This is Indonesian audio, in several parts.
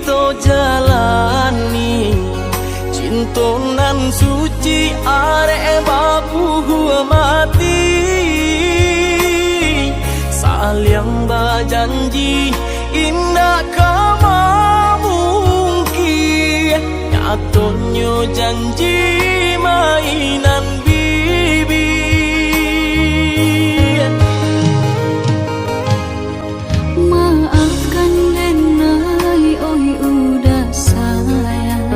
kita jalani, cinta nan suci arek babu mati, saling berjanji indah kama mungkin, nyatanya janji mainan bibi. Maafkan Denai, oi udah sayang,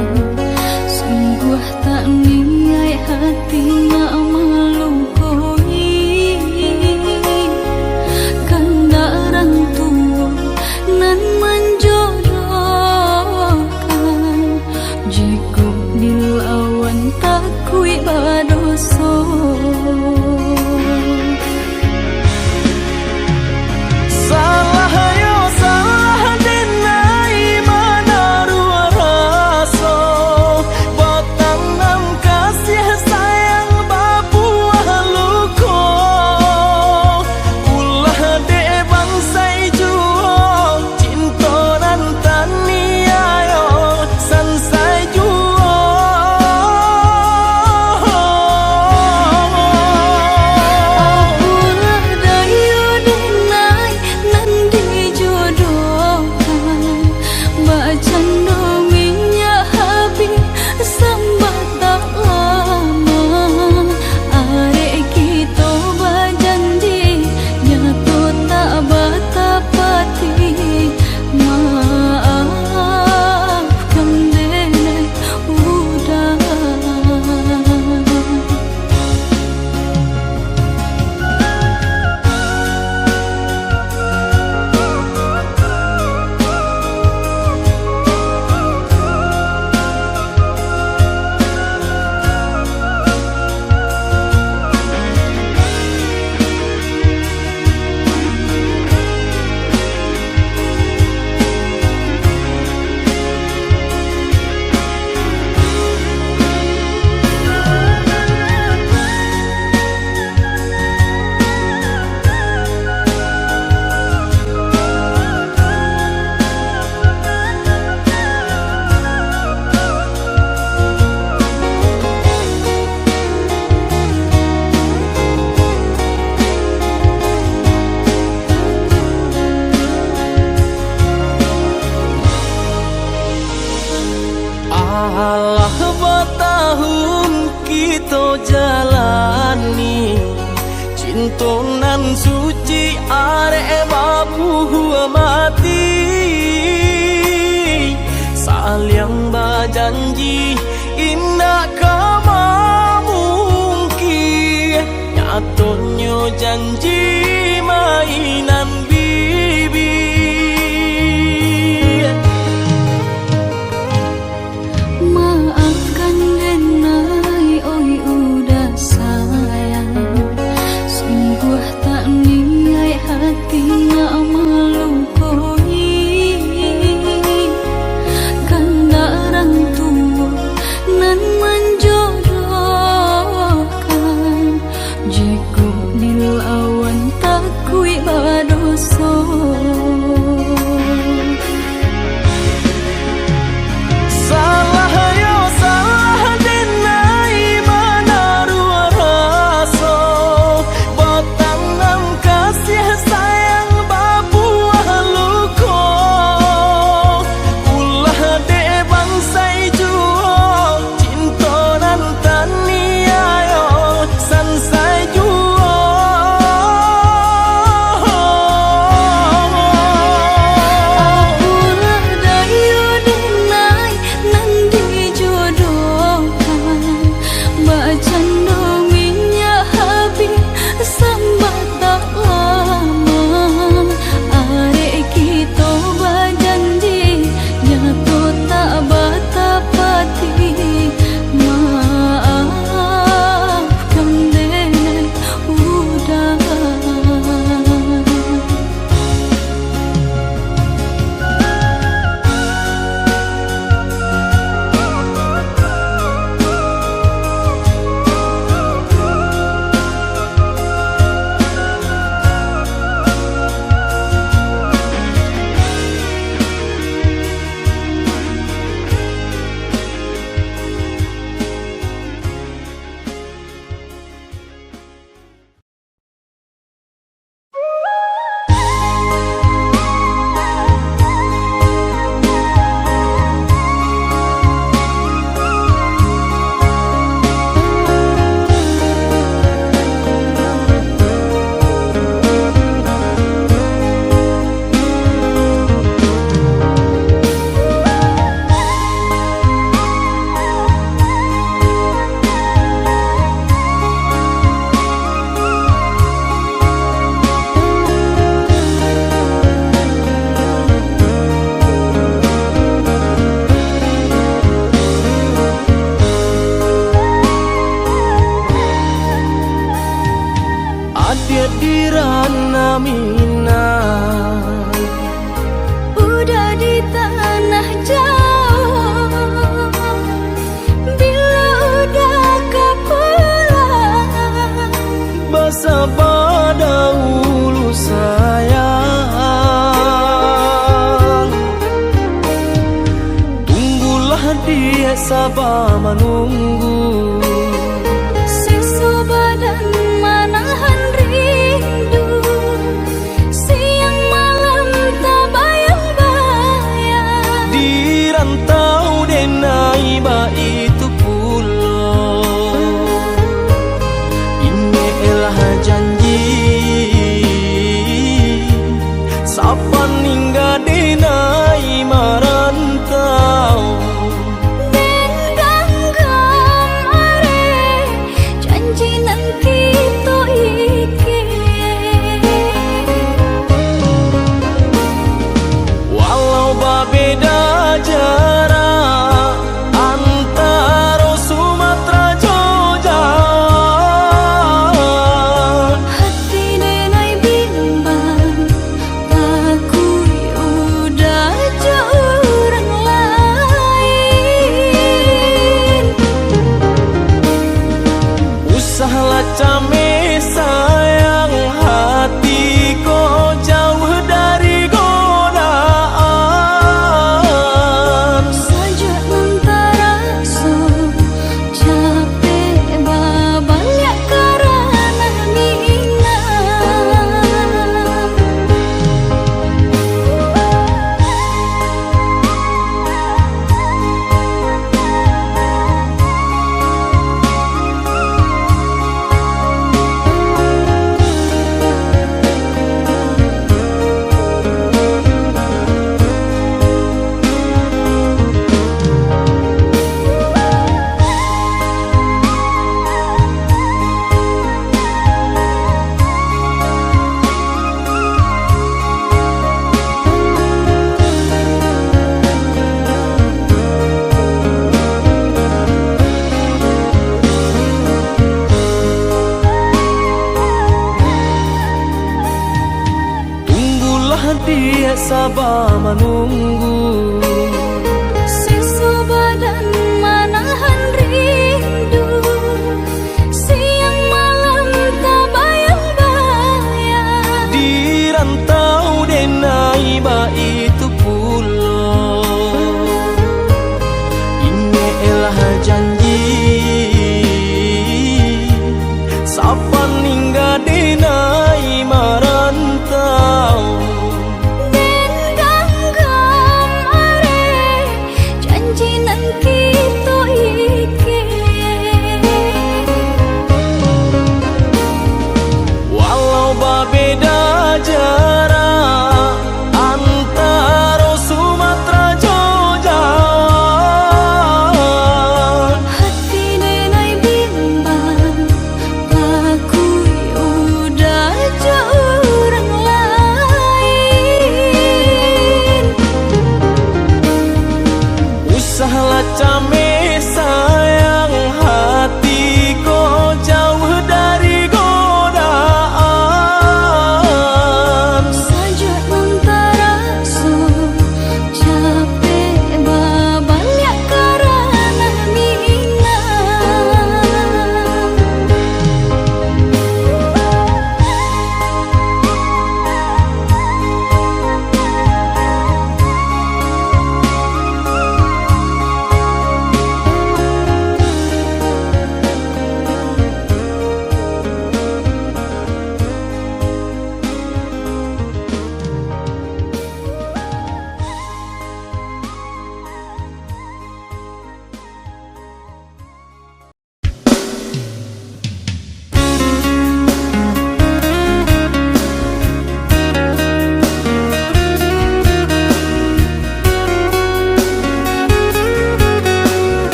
sungguh tak niat hati nak melukoi, kanda orang tua nan menjodohkan, jika dilawan takui badoso. Allah bertahun kita jalani, cinta nan suci arek babu mati, saling berjanji indah kama mungkin, nyatanya janji mainan bibi. Maafkan Denai, oi udah sayang, sungguh tak niat hati nak melukoi, kanda orang tua nan menjodohkan, jika dilawan tak jaminan. Udah di tanah jauh, bila udah kau pulang, Basa pada ulu sayang. Tunggulah dia sabar menunggu. sisa badan manahan rindu, siang malam tak bayang-bayang. Di rantau denai ba itu pulau. Ini elah janji sapan hingga denai marantau. Den ganggam are janji nan kita iki, Walau berbeda jarak antara Sumatera Jogja, hati denai bimbang, takui udah jauh orang lain. usahlah came sayang, hati kau jauh dari godaan. Saja antara so capek banyak karena minat. Tunggulah dia sabar menunggu. Sisa badan manahan rindu, siang malam tak bayang-bayang. Di rantau denai ba itu pulau. Ini elah janji sapan hingga denai marantau. Den ganggam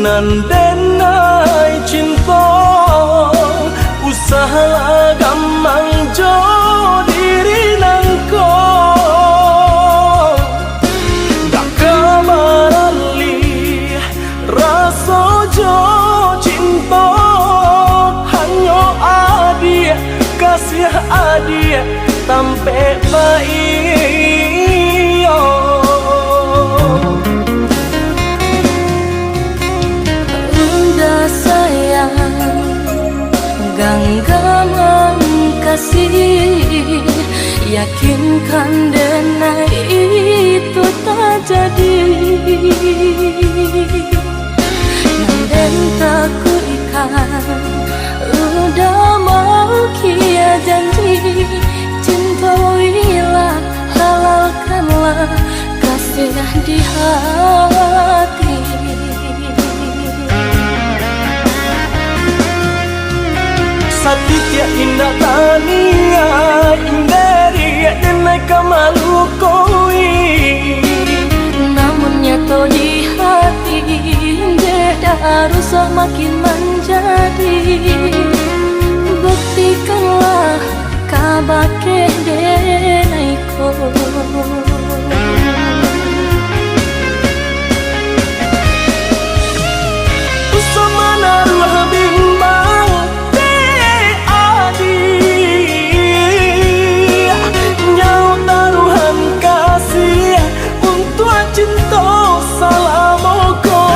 nan denai cinta usaha gamang jo diri nangko dak kamarali rasa jo cinta hanyo adia kasih adia tampe baio udah sayang genggaman kasih yakinkan denai itu tak jadi dan tak ku ikan udah mau kia janji cintoilah halalkanlah kasih di hati Satitya indah tania inderi denai kamalu koi namun nyato di hati beda harus makin menjadi buktikanlah kabake denaiko usamana ruah bimbang te adi nyau taruhan kasih untuk cinta salamoko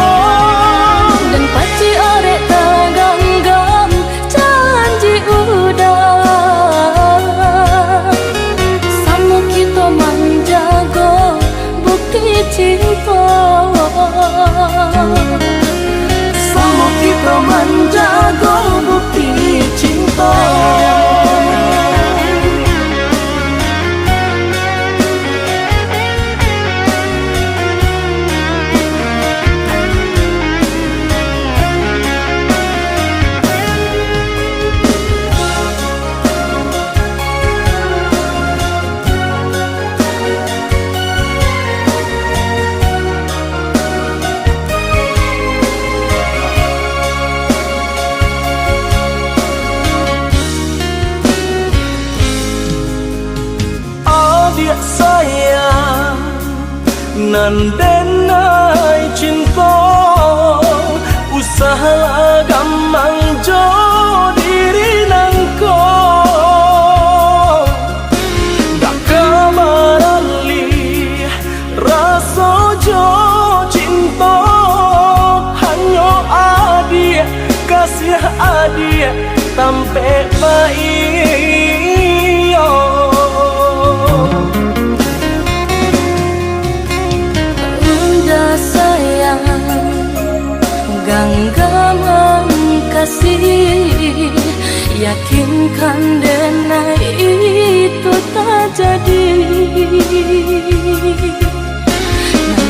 dan paci orek taganggam janji udah sama kita menjaga bukti cinta sama kita menjaga bukti cinta sayang nan denai cinta usaha gamang jo diri nangko dak kamarali rasa jo cinta hanyo adia kasih adia tampe baio genggaman kasih yakinkan denai itu tak jadi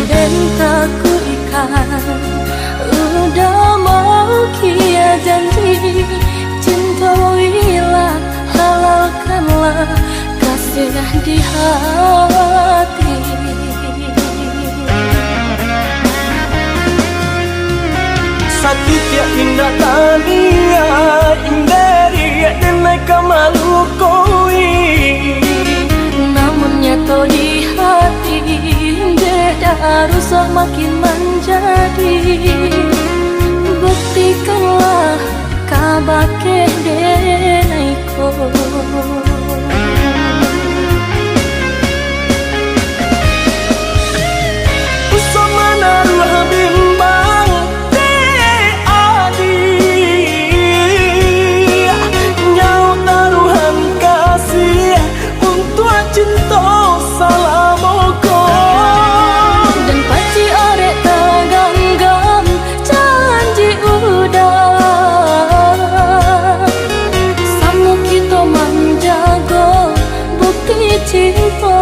dan tak ku ikan udah mau kia janji cintoilah halalkanlah kasih di hati Satitya indah tania inderi denai kamalu koi namun nyato di hati beda harus makin menjadi buktikanlah kabake denaiko usamana ruah bimbang cinta salamoko dan paci orek taganggam janji udah sama kita menjaga bukti cinta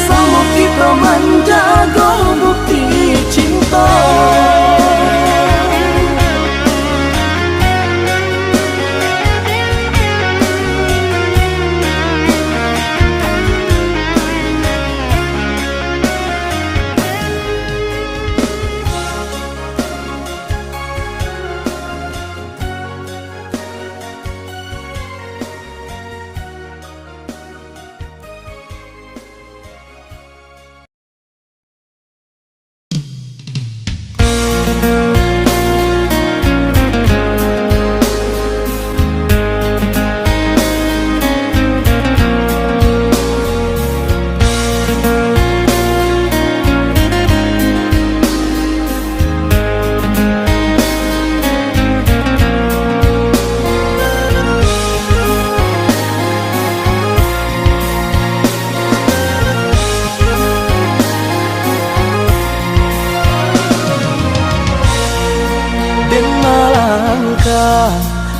sama kita menjaga bukti cinta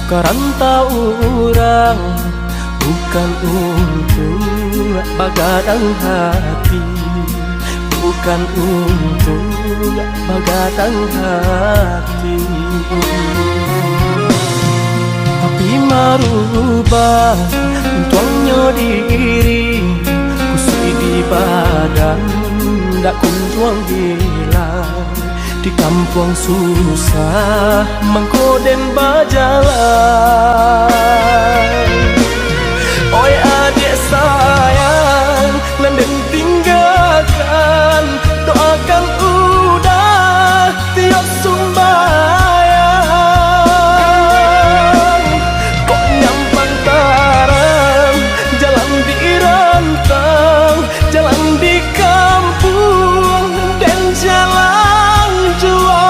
Karantau orang bukan untuk bagadang hati, bukan untuk bagadang hati. Tapi marubah tuangnya diri kusui di badan dak kunjuang hilang di kampung susah mengkoden bajalan. Oi adik sayang nanden tinggalkan doakan udah tiap sumbayang. Kok nyampang taram jalan di rantang, jalan di kampung dan jalan jual.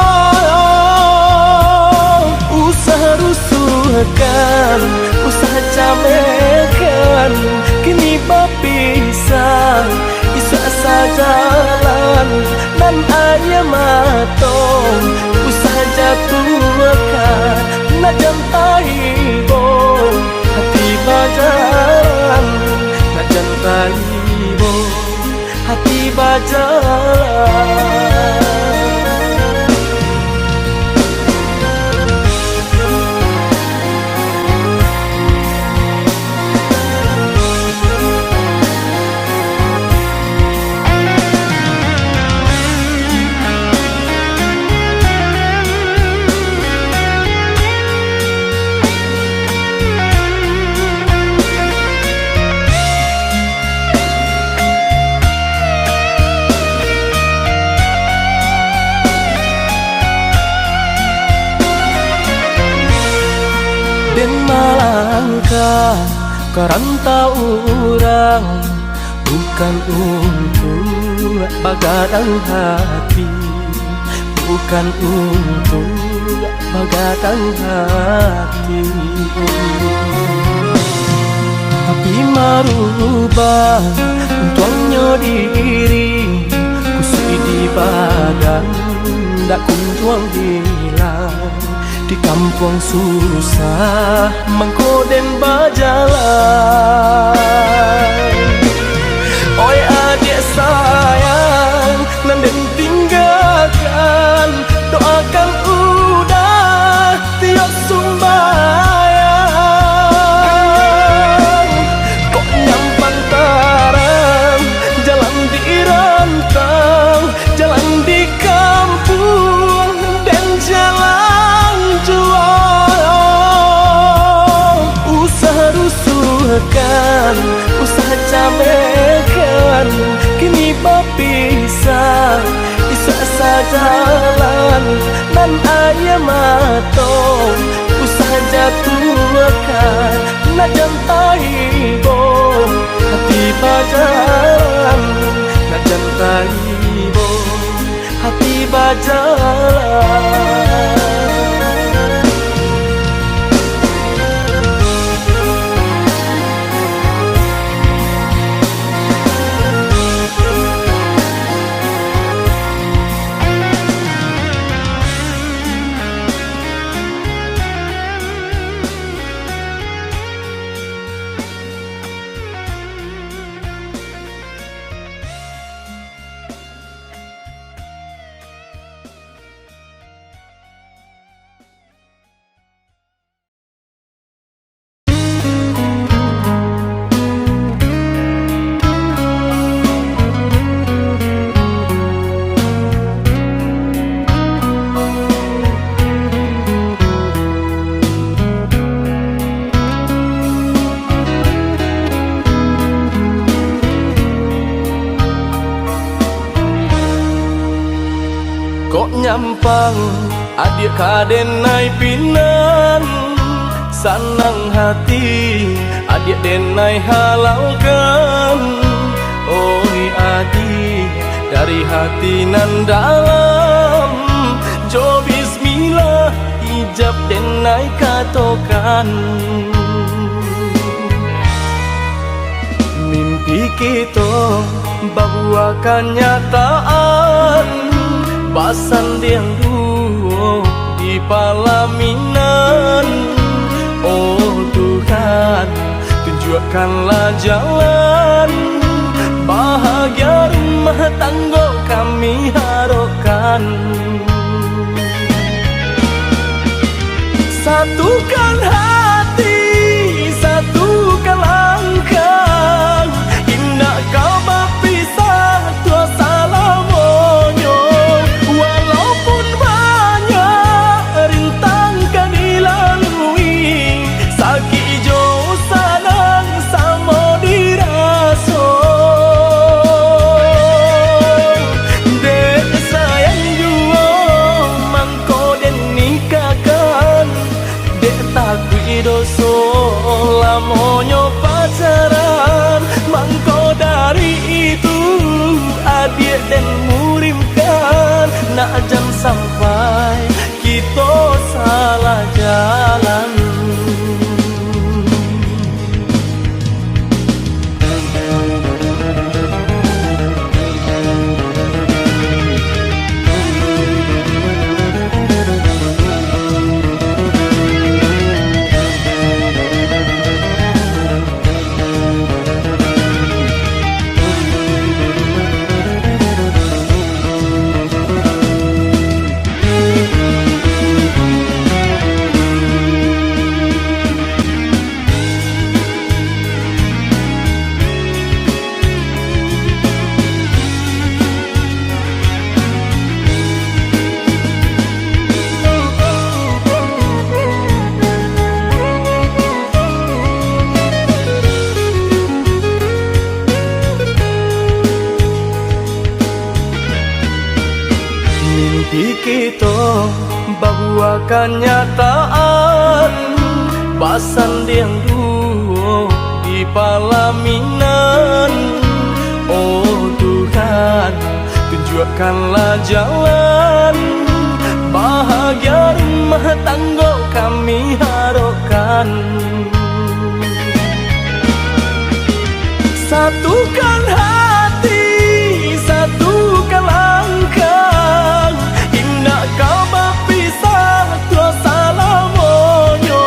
Usaha rusuhkan, usaha camekan, kini berpisah, isa sajalan dan ayah matong. Usaha jatuhkan, nak jantai bo, hati bajalan, nak jantai bo, hati bajalan. Den malangkah karantau orang bukan untuk bagadang hati, bukan untuk bagadang hati. Tapi marubah tuangnya diri kusui di badan dak kunjuang hilang di kampung susah mengkoden bajalan. Oi adik sayang nanden tinggalkan doakan udah tiap sumbayang. Kok nyampang taram jalan di rantang, jalan di kampung dan jalan jual. Usaha rusuhkan, usaha camekan, kini berpisah, isa sajalan dan ayah matong. Usaha jatuhkan, nak jantai bo, hati bajalan, nak jantai bo, hati bajalan. Kok nyampang adik kaden nai pinan, sanang hati adik denai halalkan. Oi adik dari hati nan dalam, jo bismillah ijab denai katokan. Mimpi kita bahwa kenyataan basan diang duo di palaminan. tunjukkanlah jalan. Bahagia rumah tangga kami harapkan. Satukan hati, satukan langkah. Indah kau berpisah tua salamonyo. Walaupun banyak rintang kan dilalui, sakit jauh sanang sama diraso. Dek sayang jua mangko den nikahkan. Dek takui doso lamonyo pacaran. Mangko dari itu adik dan murimkan. Nak jam sampai kita salah jalan. Mimpi kita bahwa kenyataan basan yang dulu di palaminan. Oh Tuhan, tunjukkanlah jalan. Bahagia rumah tangga kami harapkan. Satukan hati, satukan langkah. Indah kau berpisah tua salamonyo.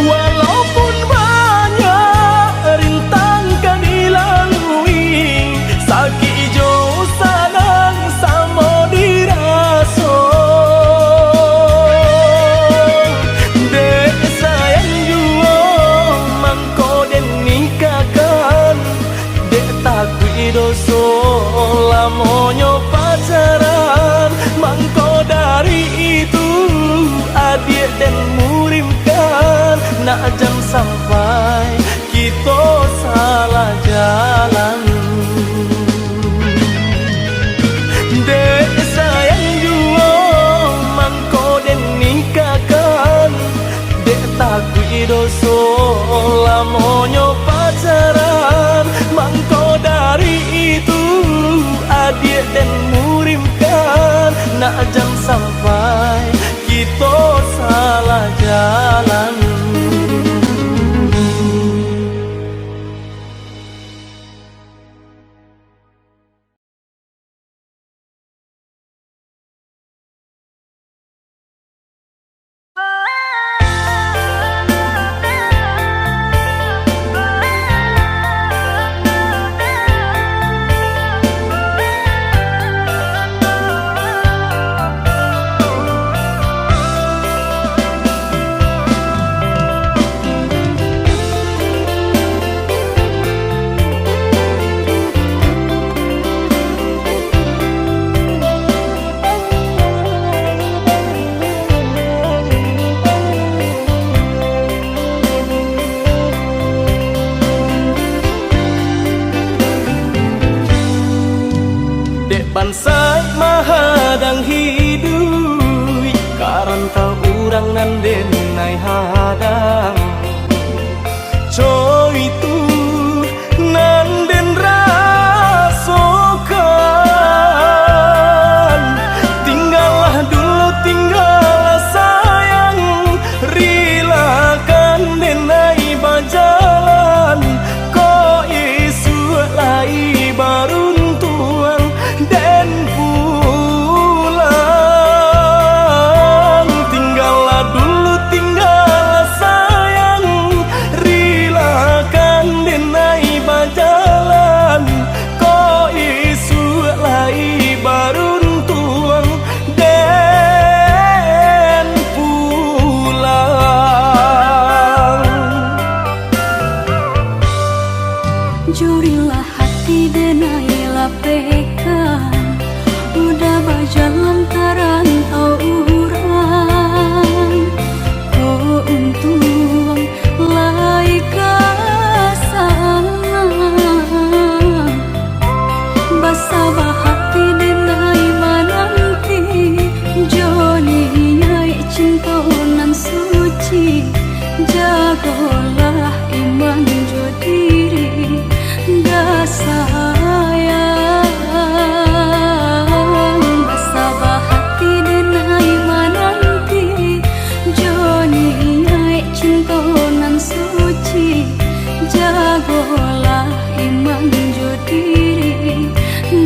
Walaupun banyak rintang kan dilalui, sakit jauh sanang sama diraso. Dek sayang jua mangko den nikahkan. Dek takui doso lamonyo pacaran. Mangko dari itu adik dan murimkan. Nak jam sampai kita salah jalan. Dek sayang jua mangko den nikahkan. Dek takui doso lamonyo pacaran. Mangko dari itu adik dan murimkan. Nak jam sampai kita salah jalan. Bansai mahadang hidup karanta urang nan denai hadang. Coy itu nan den rasokan. Tinggallah dulu tinggallah sayang. Rilakan denai bajalan. Ko isu lai baruntuan den pulang. Jurilah hati denai lapekan, udah berjalan tarantau urang. Oh untung lai kasana, basabah hati denai mananti. Joni nyai cinta nan suci, jagolah iman jo diri. Dah sayang, basabah hati denai mananti. Joni nyai cinta nan suci, jagolah iman jo diri.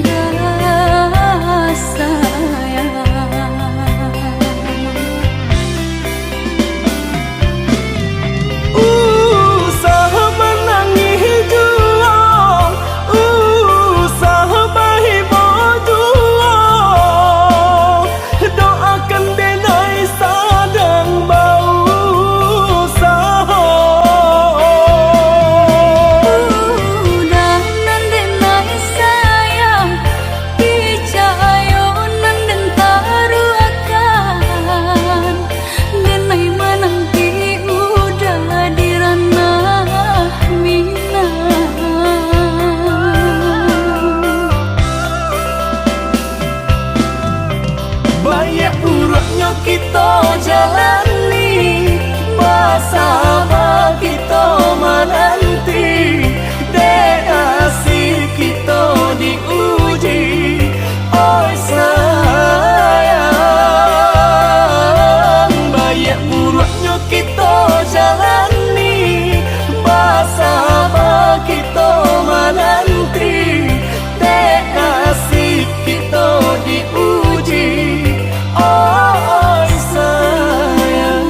Dah sayang. Banyak buruknya kita jalani, basabah kita menanti. Dek asih kita diuji, oi sayang. Banyak buruknya kita jalani, basabah kita menanti. Dek asih kita diuji, oi sayang.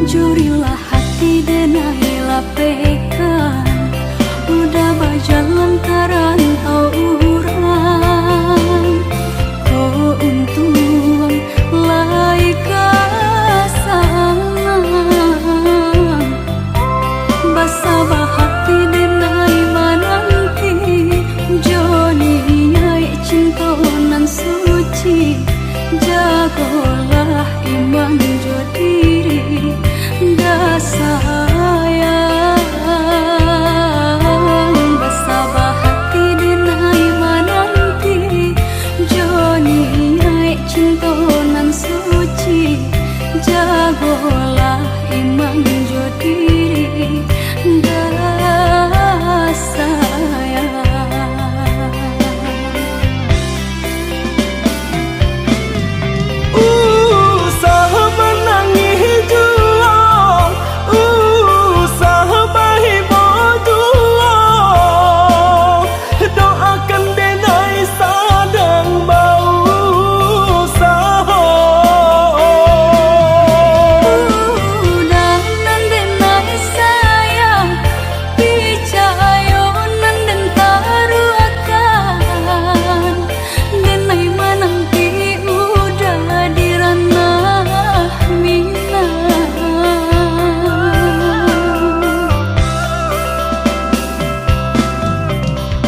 Jurilah hati denai lapekan, udah berjalan tarantau urang. Oh untung lai kasana, basabah hati denai mananti. Joni nyai cinta nan suci, jagolah iman jo diri. Dah sayang, basabah hati denai mananti. Joni nyai cinta nan suci, jagolah iman jo diri. Dah sayang.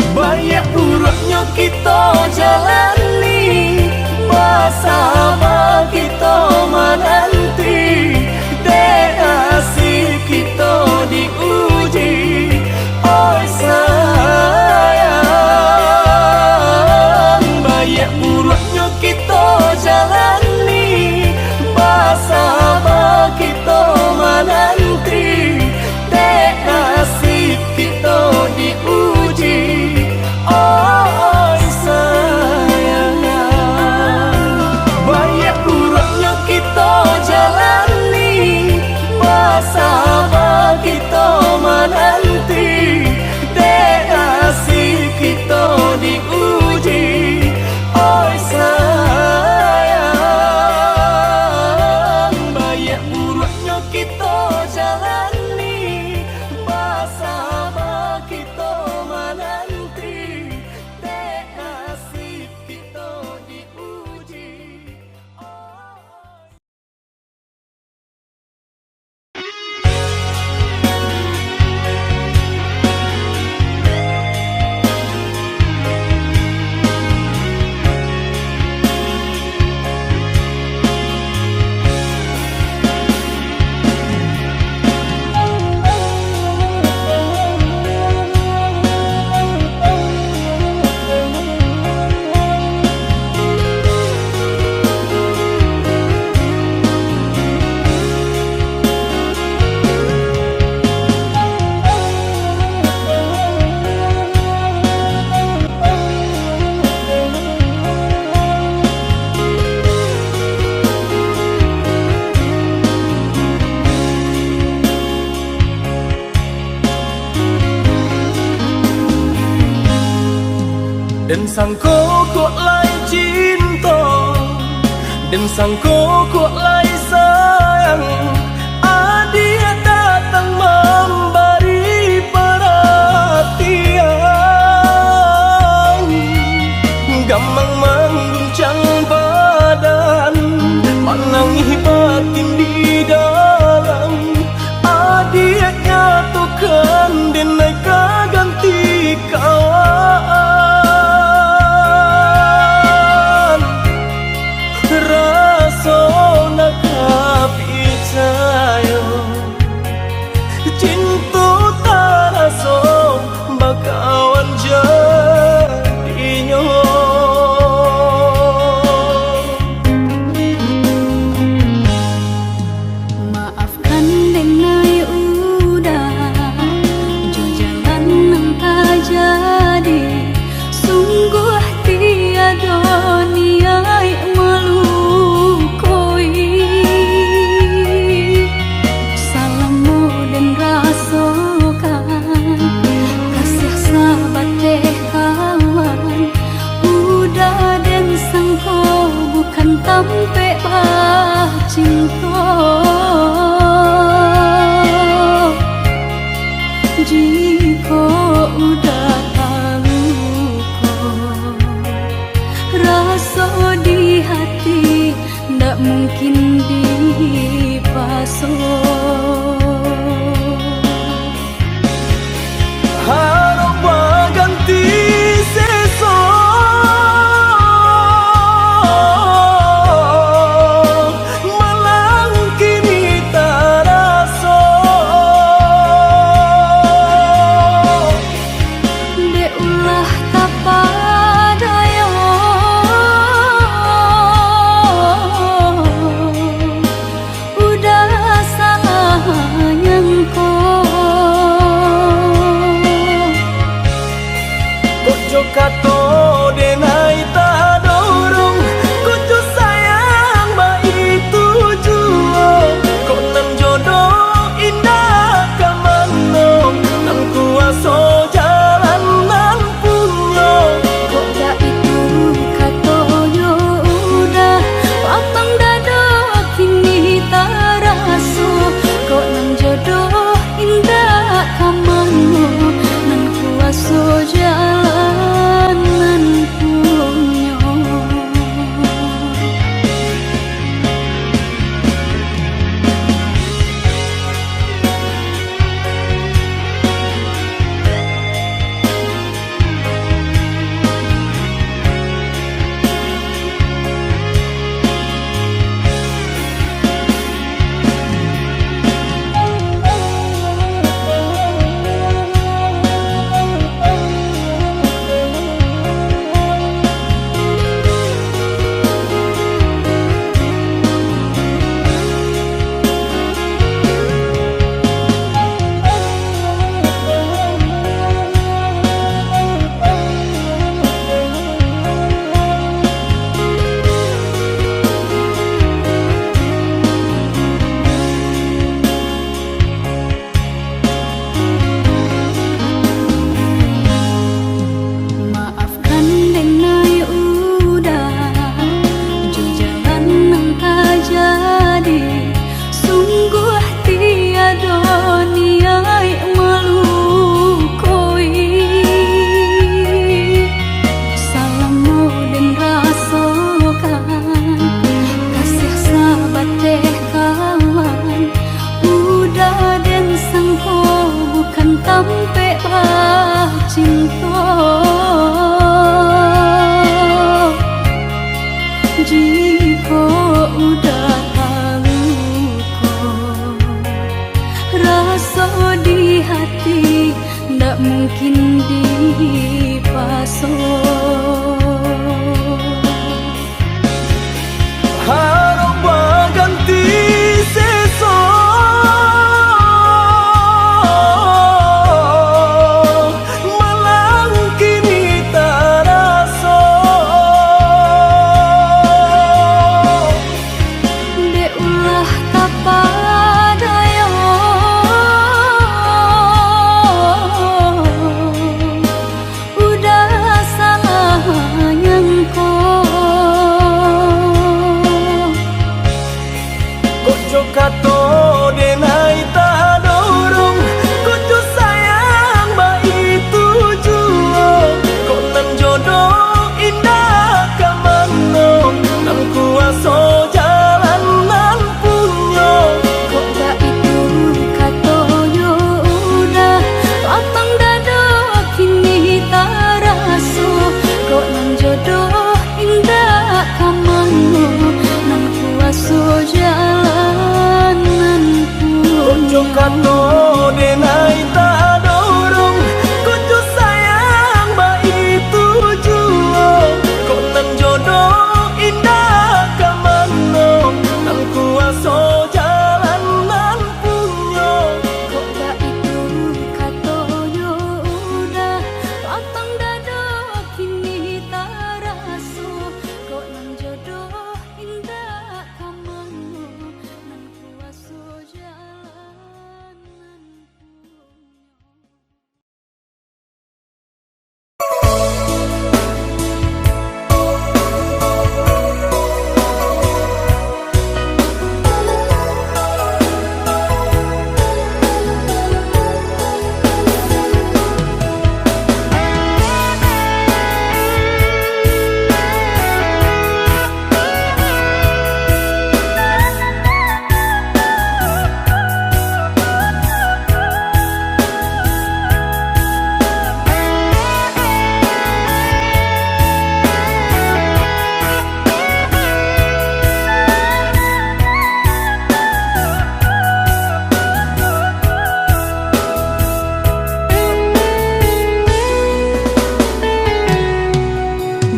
Banyak buruknya kita jalani, basabah kita menanti. Dek asih kita diuji, oi sayang. Banyak buruknya kita jalani, basabah kita menanti. Dek asih kita diuji, oi sayang. Dan sangko kok lai cinta, dan sangko kok lai sayang. Dia datang memberi perhatian, gampang mengguncang badan, menangi batin di dalam. Dia nyatukan dan mereka ganti kawan. Rasa nak percaya, cinta tak rasa bakawan jadinya. Maafkan denai udah jo jalan nang tak jadi. Sungguh tiada niat melukoi. Salahmu dan rasakan kasih sahabat teh kawan. Udah dan sangko bukan tampe bah cinta. Jika udah tahu kok rasa di hati ndak mungkin dipasok. Harap ganti sesok, malang kini tak rasa. Dek ulah tak padaya, udah sayang Kojo kato denai tak dorong, kojo sayang ba itu jua. Kok nan jodoh indah kamano, nan kuaso jalan nan punya. kok ya itu katonya udah papang dada kini tak rasa. Kok nang jodoh indah kamano, nan kuaso jalan nan punya. kato denai tak dorong kucu sayang ba itu juo kok nan jodoh indah kamano nan kuaso jalan nan punyo kok gak itu katonyo udah lapang dado kini tak raso kok nang jodoh indah kamano nan kuaso jalan nan punyo.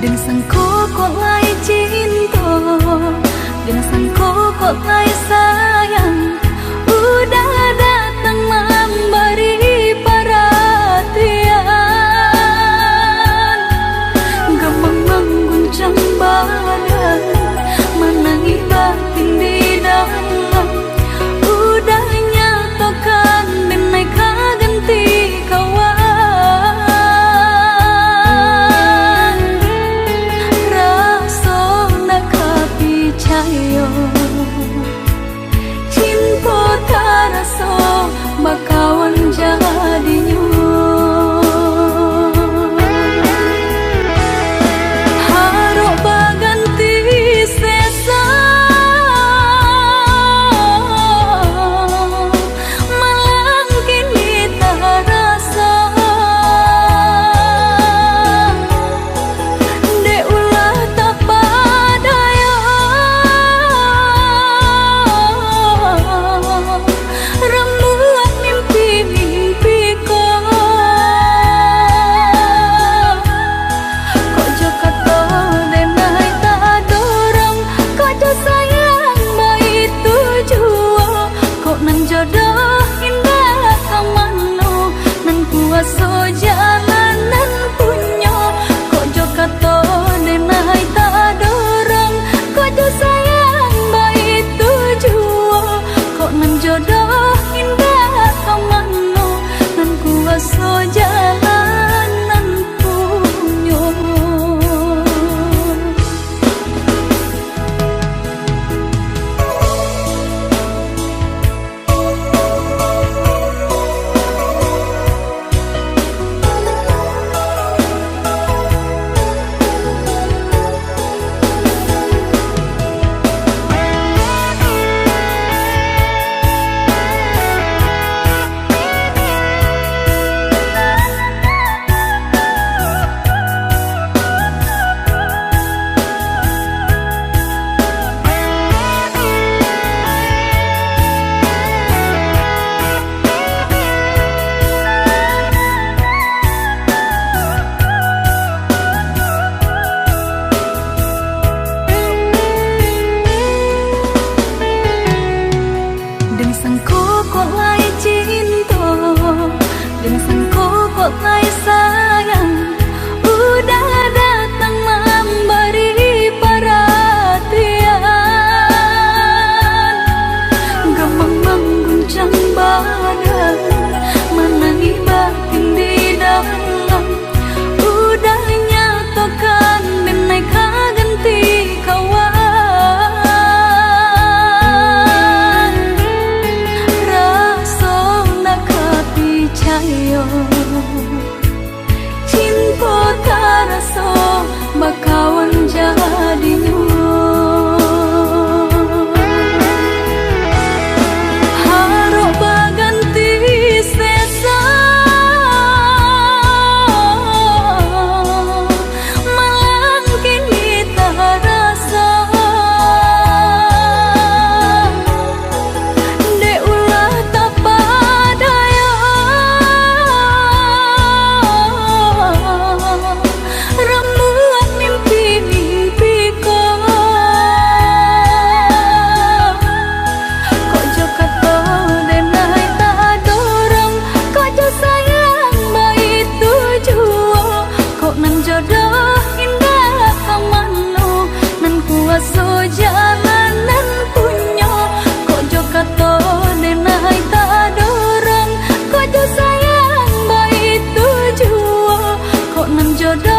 Đừng rằng cô có ai cinta, đừng rằng cô có ai sayang. Udah datang memberi perhatian, gampang mengguncang badan, menangi batin di dalam. Udah nyatakan mereka ganti kawan. Raso nak percaya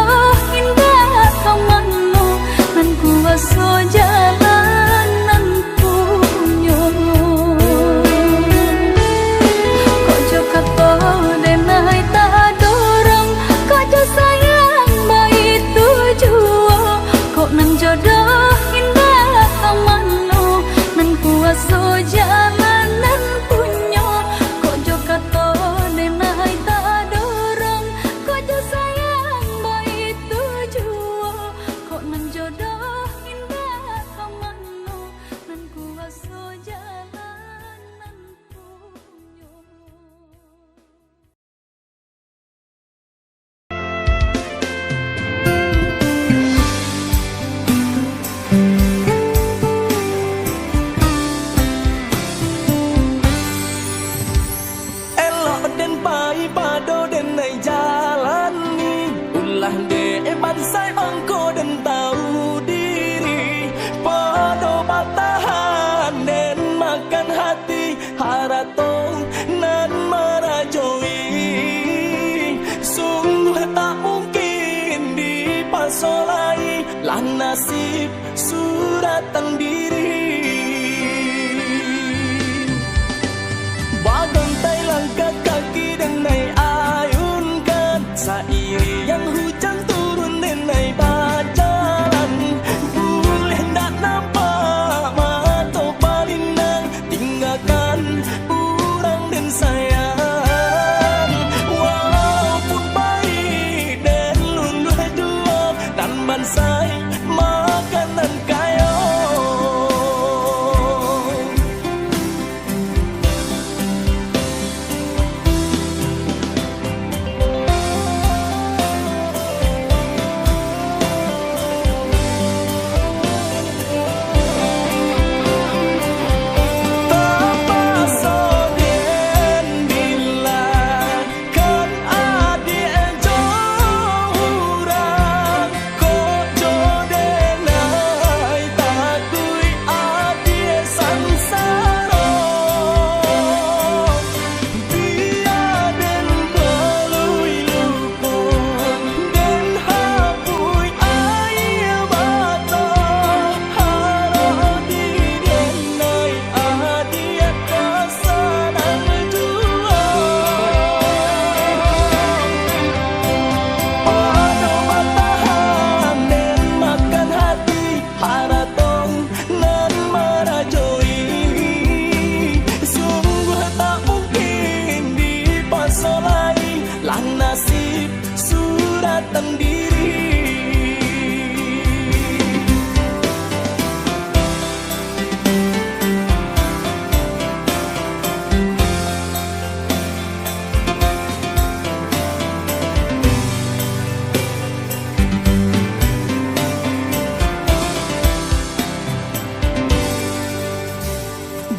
jodoh indah kamano nan kuaso jalanan punyo kojo kato denai ta dorong kojo sayang baik tujuo kok nan jodoh indah kamano nan kuaso jalanan punyo kojo kato denai ta dorong kojo sayang baik tujuo kok nan jodoh indah kamano nan kuaso jalanan punyo. Elok den pai pado den nai jalani ulah de bansai angko den tahu diri pado batahan den makan hati haratong nan marajoi sungguh tak mungkin dipasolai lah nasib suratan diri. Bagontai langkah kaki dan naik ayunkan sairi yang hujan turun dan naik berjalan boleh tak nampak mata palindang tinggalkan urang dan sayang walaupun baik dan luluh dua dan bansai makanan kayo. Nasib suratan diri.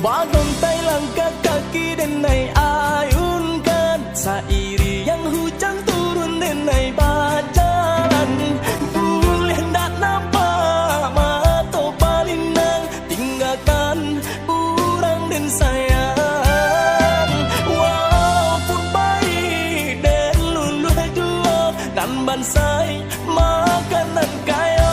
Bagontai langkah kaki dan naik ayunkan sairi yang hujan turun dan naik berjalan boleh tak nampak mata palindang tinggalkan urang dan sayang walaupun baik dan luluh dua dan bansai makanan kayo.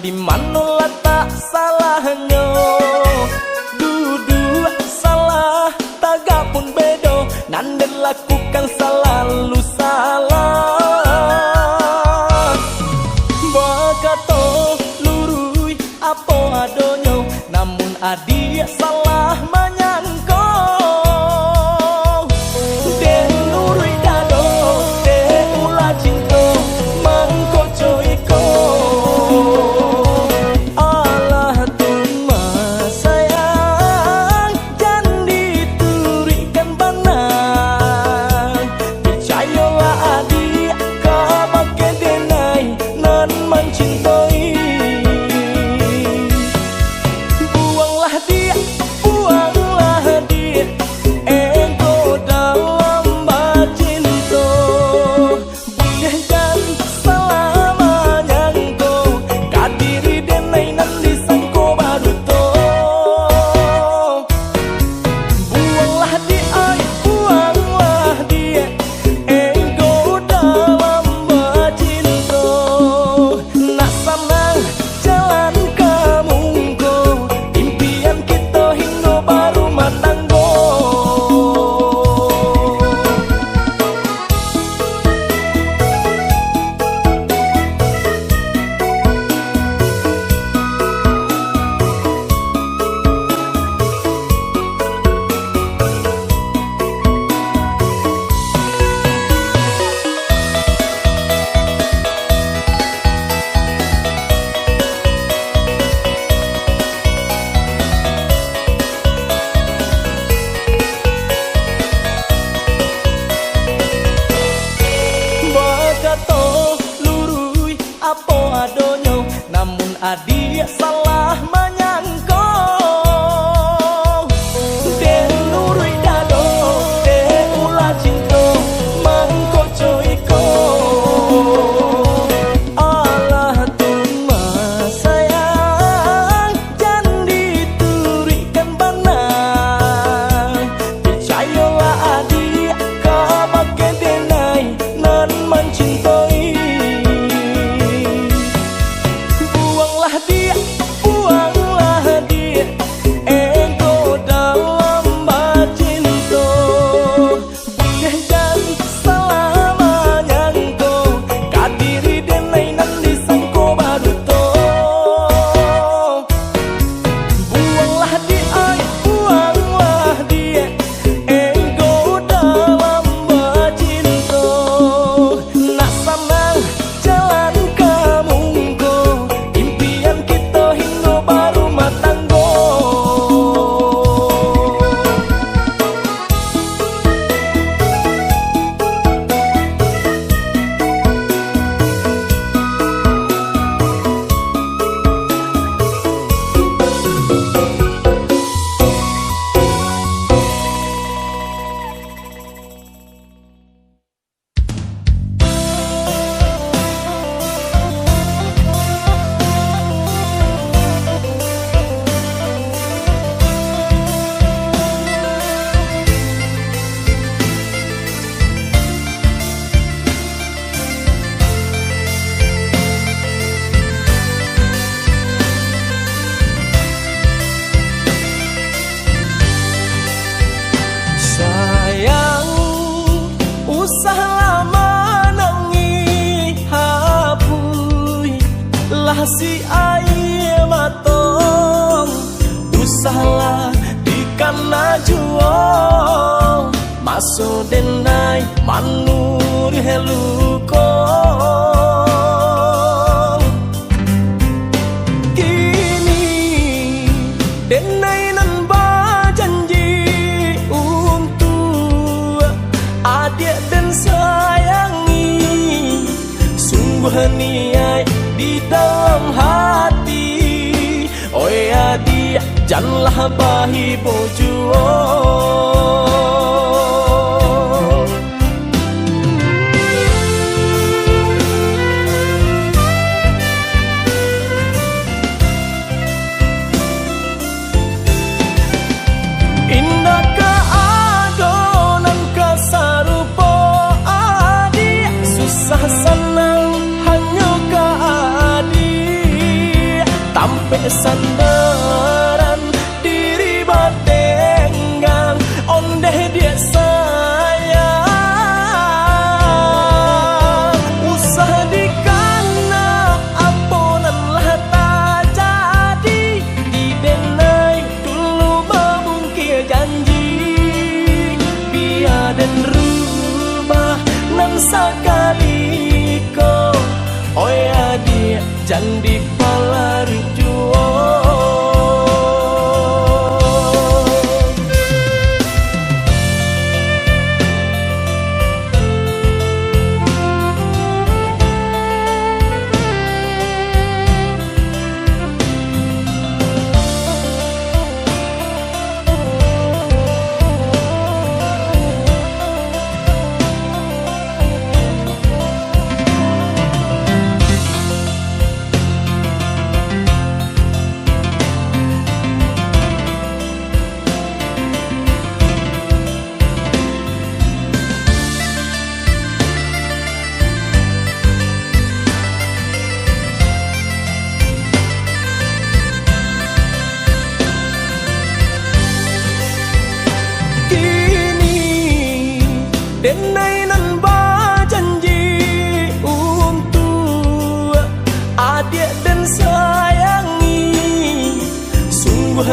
di mana letak salahnya. Duduk salah tagak pun bedo, nanda lakukan selalu salah. Bakato lurui apa adonyo, namun adia salah menyangka. Den lurui dado, den ulah cinta, mangkoco iko. Allah tuma sayang, jangan diturikan banang. Percayalah adik, kau makin denai nan mencintai. Buanglah dia, ego dalam bacinta. Bolehkan selamanya engkau, kadiri denai nan disangko baru to. Buanglah dia, ego dalam bacinta. Nak sanang jalan kamu engkau, impian kita hingga baru matanggo. Bakato lurui apa adonyo, namun adia salah menyangka. Den lurui dado, den ulah cinta, mangkoco iko. Allah tuma sayang, jangan diturikan banang. Percayalah adik, kau makin denai nan mencintai. Buanglah dia, ego dalam bacinta. Bolehkan selamanya engkau, kadiri denai nan disangko baru to. Buanglah dia, ego dalam bacinta. Nak sanang jalan kamu engkau, impian kita hingga baru matanggo. Sayang, usahlah menangi hapui lah si air matong. Usahlah dikana jual, masuk denai manur heluko. Kini denai nan berjanji untuk adik dan sayangi. Sungguh niat di dalam hati, oi adik janganlah bahi bojuo. Indah keadonan kesarupo adik, susah senang hanya keadik.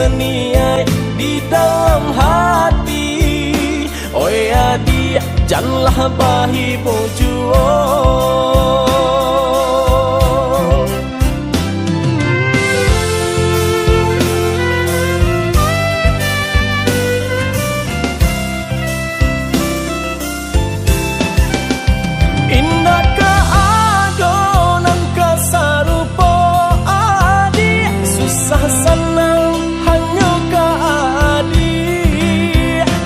niat di dalam hati. Oi adik janganlah bahi berjuang. Indah keadonan kesarupo adik, susah senang hanya keadik.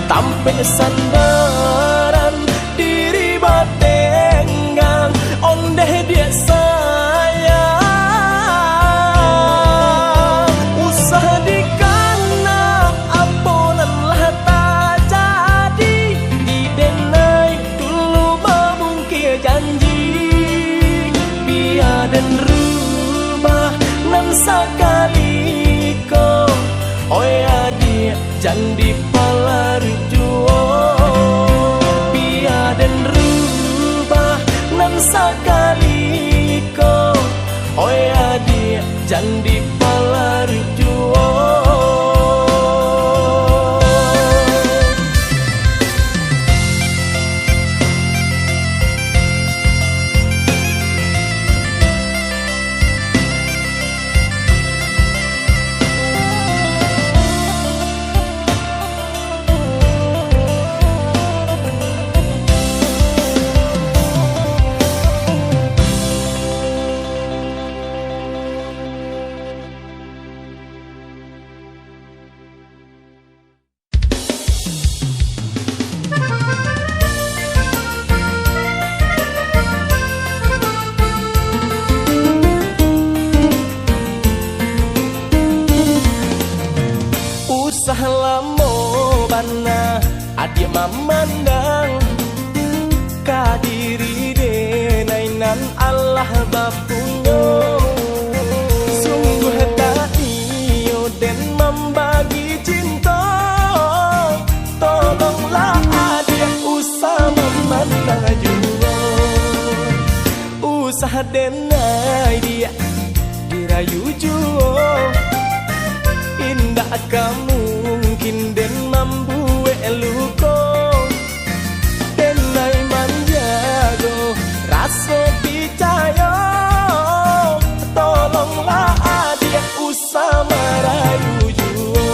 Tampe sandaran diri batenggang, ondeh dia sayang. Usah dikana aponan lah tak jadi, didenai dulu membungkir janji. Biar dan rubah nan sakali ko, oi adik jandi palaru juo. Biar dan rubah nan sakali ko, oi adik jandi palaru juo. Usah lamo bana adik memandang kadiri denainan Allah bapunyo. Sungguh tak iyo dan membagi cinta. Tolonglah adik usah memandang juga. Usah denai dia dirayu juga. Indah kamu mungkin den membuat luko, denai manjago rasa percaya. Tolonglah adik usah merayu juo.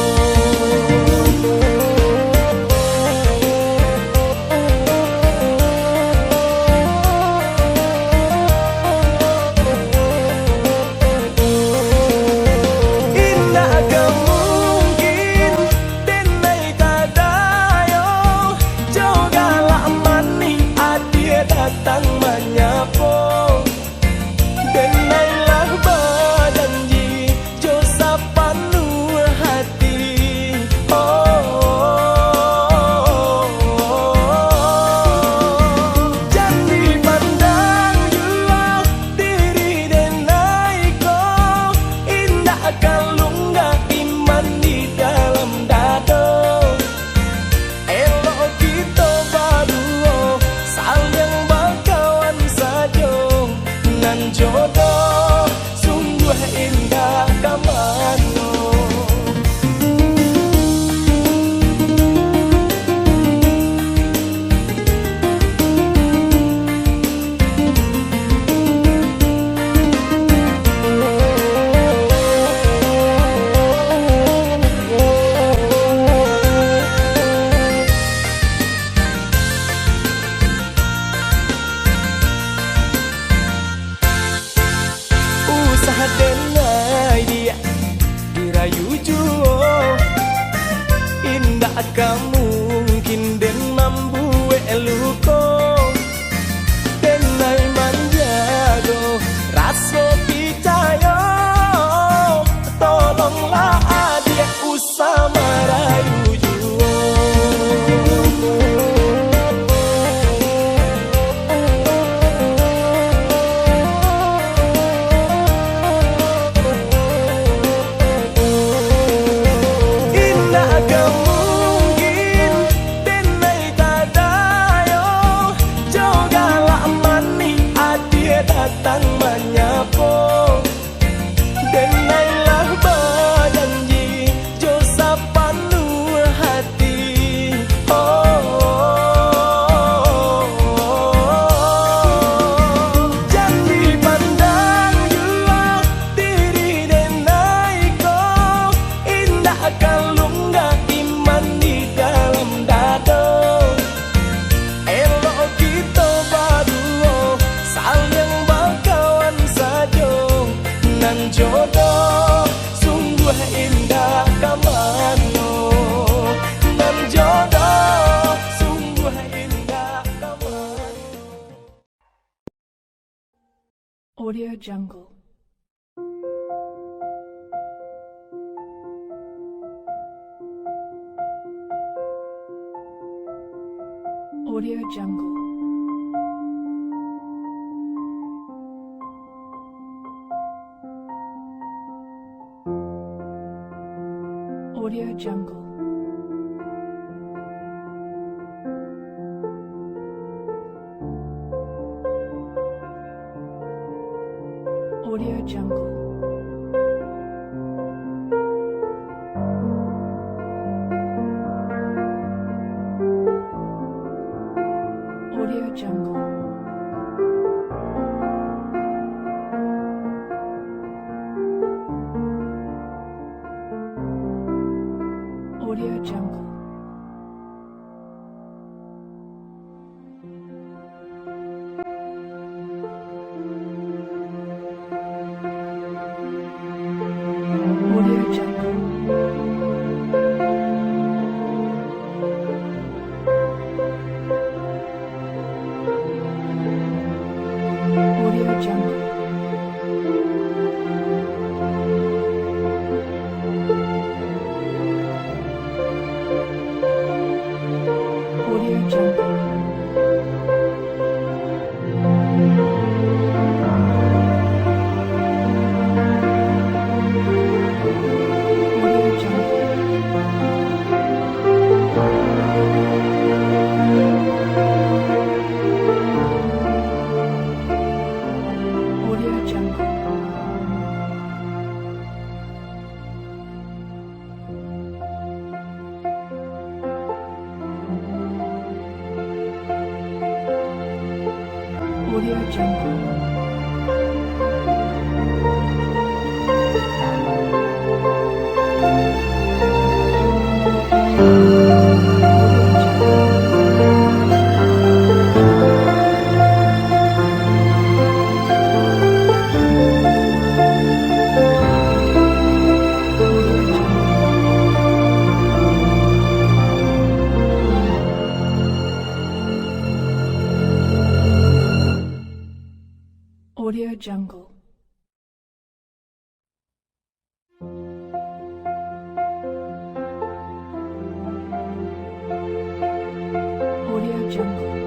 Indah kamu mungkin kalung gak iman di dalam dada. Elok kita berdua saling berkawan saja. Nan jodoh sungguh indah kamano. Nan jodoh sungguh indah kamano. Audio Jungle. Audio Jungle. Audio Jungle. Audio Jungle. Audio Jungle. Audio Jungle. Audio Jungle. Audio Jungle. Audio Jungle. Audio Jungle. Audio Jungle. Audio Jungle. Audio Jungle. Audio Jungle.